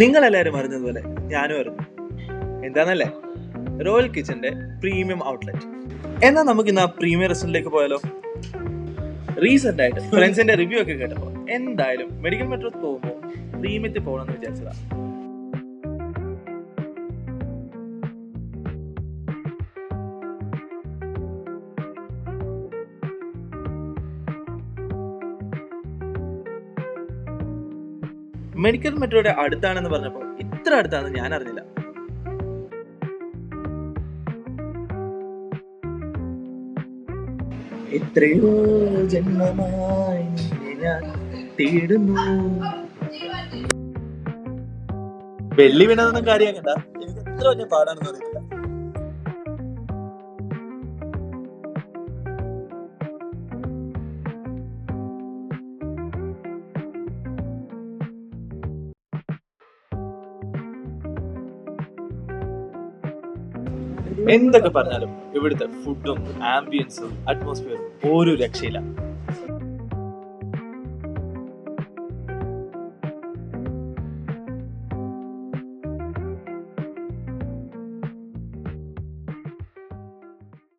നിങ്ങളെല്ലാവരും അറിഞ്ഞതുപോലെ ഞാനും അറിഞ്ഞു. എന്താന്നല്ലേ, റോയൽ കിച്ചന്റെ പ്രീമിയം ഔട്ട്ലെറ്റ്. എന്നാൽ നമുക്ക് ഇന്ന് ആ പ്രീമിയം റെസ്റ്റോറന്റിലേക്ക് പോയാലോ? റീസെന്റ് ആയിട്ട് ഫ്രണ്ട്സിന്റെ റിവ്യൂ ഒക്കെ കേട്ടപ്പോൾ എന്തായാലും മെഡിക്കൽ മെട്രോ പോകുമ്പോൾ പ്രീമിയത്തിൽ പോകണമെന്ന് വിചാരിച്ചതാ. മെഡിക്കൽ മെട്രോയുടെ അടുത്താണെന്ന് പറഞ്ഞപ്പോൾ ഇത്ര അടുത്താണെന്ന് ഞാൻ അറിഞ്ഞില്ല. എത്രയോ ജന്മമായി ഞാൻ തേടുന്നു. വെള്ളി വീണതൊന്നും കാര്യമാക്കണ്ട, എനിക്ക് എത്ര വലിയ പാടാണെന്ന് അറിയില്ല. എന്തൊക്കെ പറഞ്ഞാലും ഇവിടുത്തെ ഫുഡും ആംബിയൻസും അറ്റ്മോസ്ഫിയറും ഒരു രക്ഷയില്ല.